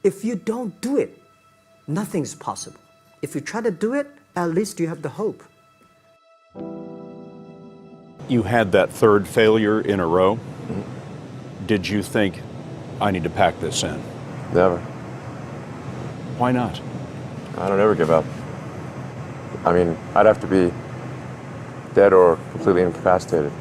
If you don't do it, nothing's possible. If you try to do it, at least you have the hope. You had that third failure in a row. Did you think, I need to pack this in? Never. Why not? I don't ever give up. I mean, I'd have to be dead or completely incapacitated.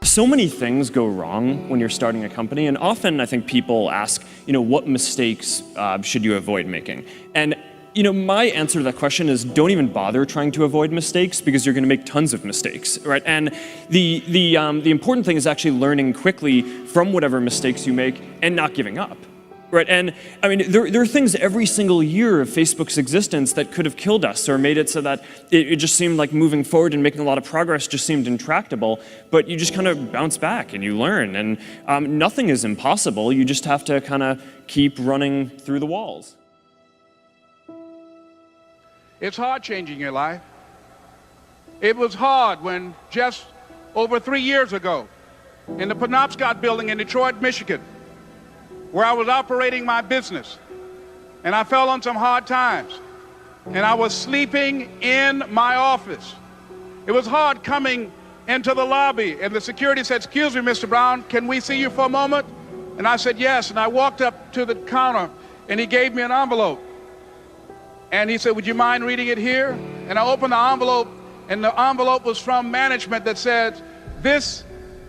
So many things go wrong when you're starting a company, and often I think people ask, what mistakes should you avoid making? And my answer to that question is don't even bother trying to avoid mistakes because you're going to make tons of mistakes, right? And the important thing is actually learning quickly from whatever mistakes you make and not giving up, right? And I mean, there are things every single year of Facebook's existence that could have killed us or made it so that it just seemed like moving forward and making a lot of progress just seemed intractable, but you just kind of bounce back and you learn, and nothing is impossible. You just have to kind of keep running through the walls. It's hard changing your life. It was hard when just over 3 years ago, in the Penobscot building in Detroit, Michigan, where I was operating my business, and I fell on some hard times, and I was sleeping in my office. It was hard coming into the lobby, and the security said, "Excuse me, Mr. Brown, can we see you for a moment?" And I said, "Yes," and I walked up to the counter, and he gave me an envelope. And he said, "Would you mind reading it here?" And I opened the envelope, and the envelope was from management that said, "This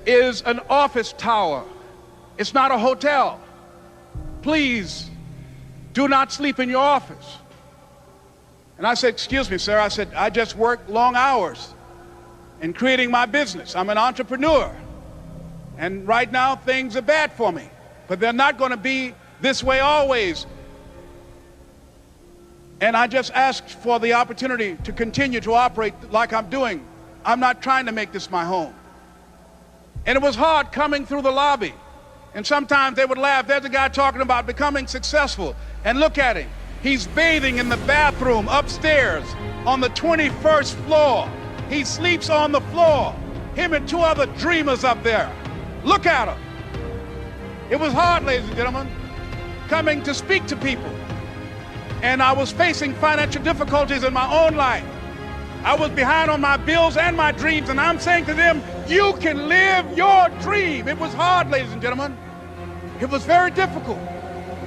is an office tower. It's not a hotel. Please do not sleep in your office." And I said, "Excuse me, sir." I said, "I just work long hours in creating my business. I'm an entrepreneur. And right now, things are bad for me. But they're not going to be this way always. And I just asked for the opportunity to continue to operate like I'm doing. I'm not trying to make this my home." And it was hard coming through the lobby. And sometimes they would laugh. There's a guy talking about becoming successful. And look at him. He's bathing in the bathroom upstairs on the 21st floor. He sleeps on the floor. Him and 2 other dreamers up there. Look at him. It was hard, ladies and gentlemen, coming to speak to people. And I was facing financial difficulties in my own life. I was behind on my bills and my dreams, and I'm saying to them, you can live your dream. It was hard, ladies and gentlemen. It was very difficult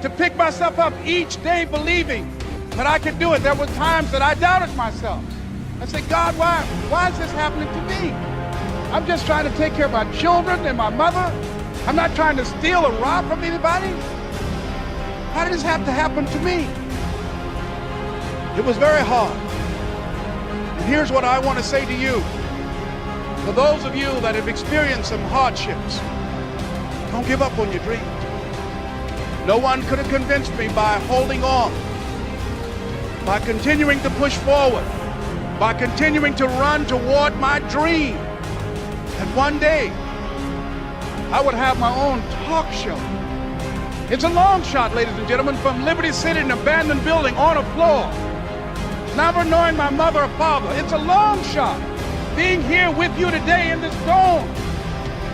to pick myself up each day believing that I could do it. There were times that I doubted myself. I said, "God, why is this happening to me? I'm just trying to take care of my children and my mother. I'm not trying to steal or rob from anybody. How did this have to happen to me?" It was very hard. And here's what I want to say to you. For those of you that have experienced some hardships, don't give up on your dreams. No one could have convinced me by holding on, by continuing to push forward, by continuing to run toward my dream, that one day I would have my own talk show. It's a long shot, ladies and gentlemen, from Liberty City, an abandoned building on a floor, never knowing my mother or father. It's a long shot. Being here with you today in this dome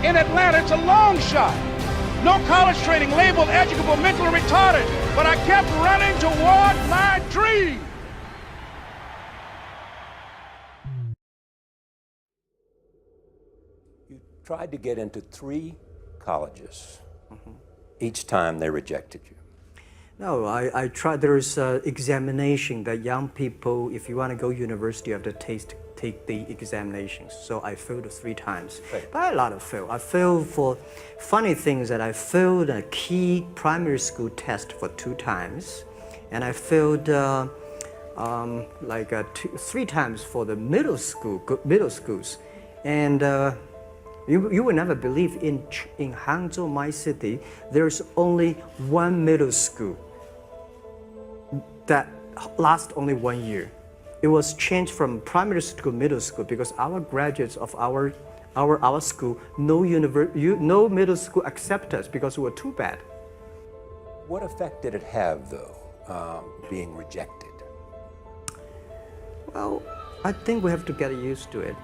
in Atlanta, it's a long shot. No college training, labeled educable, mentally retarded, but I kept running toward my dream. You tried to get into 3 colleges. Each time they rejected you. No, I tried. There is an examination that young people, if you want to go university, you have to take the examinations. So I failed 3 times. Right. But a lot of fail. I failed for funny things that I failed a key primary school test for 2 times, and I failed 3 times for the middle schools, and. You will never believe in Hangzhou, my city, there's only 1 middle school that lasts only 1 year. It was changed from primary school to middle school because our graduates of our school, no middle school accept us because we were too bad. What effect did it have, though, being rejected? Well, I think we have to get used to it.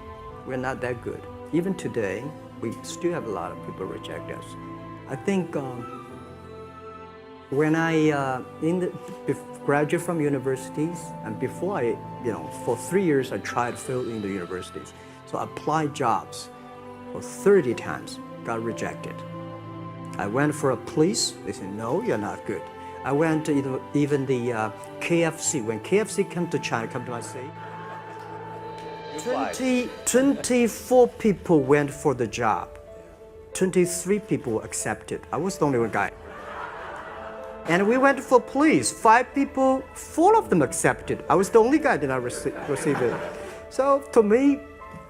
We're not that good. Even today, we still have a lot of people reject us. I think when I graduate from universities, and before for 3 years I tried to fill in the universities. So I applied jobs for 30 times, got rejected. I went for a police, they said, no, you're not good. I went to even the KFC. When KFC came to China, come to my city, 24 people went for the job. 23 people were accepted. I was the only one guy. And we went for police. 5 people, 4 of them accepted. I was the only guy that did not receive it. So to me,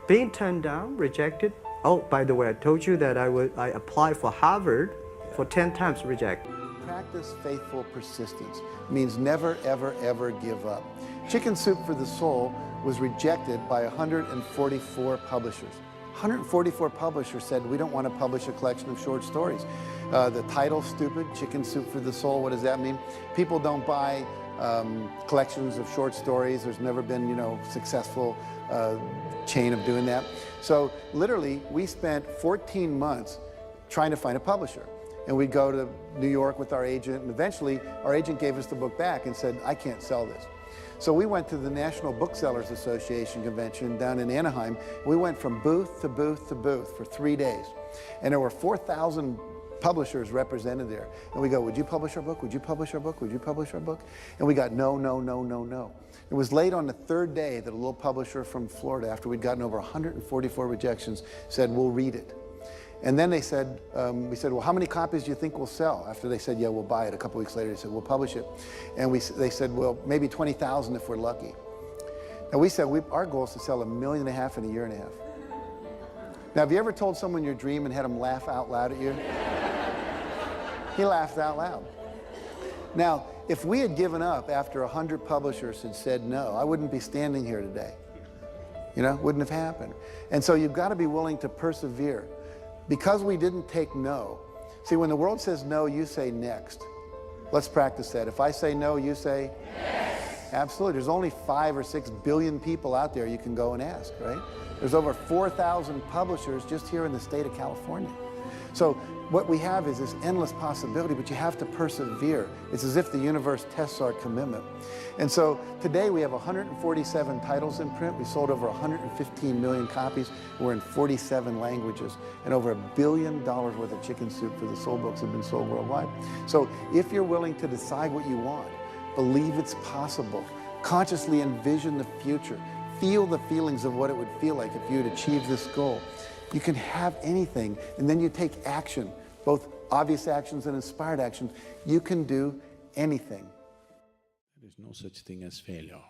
being turned down, rejected. Oh, by the way, I told you that I applied for Harvard for 10 times, rejected. Practice faithful persistence. Means never, ever, ever give up. Chicken Soup for the Soul was rejected by 144 publishers. 144 publishers said, we don't want to publish a collection of short stories. The title's stupid, Chicken Soup for the Soul, what does that mean? People don't buy collections of short stories. There's never been, successful chain of doing that. So literally, we spent 14 months trying to find a publisher. And we'd go to New York with our agent, and eventually our agent gave us the book back and said, I can't sell this. So we went to the National Booksellers Association convention down in Anaheim. We went from booth to booth to booth for 3 days. And there were 4,000 publishers represented there. And we go, would you publish our book? Would you publish our book? Would you publish our book? And we got no, no, no, no, no. It was late on the 3rd day that a little publisher from Florida, after we'd gotten over 144 rejections, said, we'll read it. And then they said, we said, well, how many copies do you think we'll sell? After they said, yeah, we'll buy it. A couple weeks later, they said, we'll publish it. And they said, well, maybe 20,000 if we're lucky. And we said, our goal is to sell 1.5 million in a year and a half. Now, have you ever told someone your dream and had them laugh out loud at you? He laughed out loud. Now, if we had given up after 100 publishers had said no, I wouldn't be standing here today. Wouldn't have happened. And so you've got to be willing to persevere. Because we didn't take no. See, when the world says no, you say next. Let's practice that. If I say no, you say yes. Absolutely. There's only 5 or 6 billion people out there you can go and ask, right? There's over 4,000 publishers just here in the state of California. So what we have is this endless possibility, but you have to persevere. It's as if the universe tests our commitment. And so today we have 147 titles in print. We sold over 115 million copies. We're in 47 languages. And over $1 billion worth of Chicken Soup for the Soul books have been sold worldwide. So if you're willing to decide what you want, believe it's possible, consciously envision the future, feel the feelings of what it would feel like if you had achieved this goal, you can have anything, and then you take action, both obvious actions and inspired actions. You can do anything. There is no such thing as failure.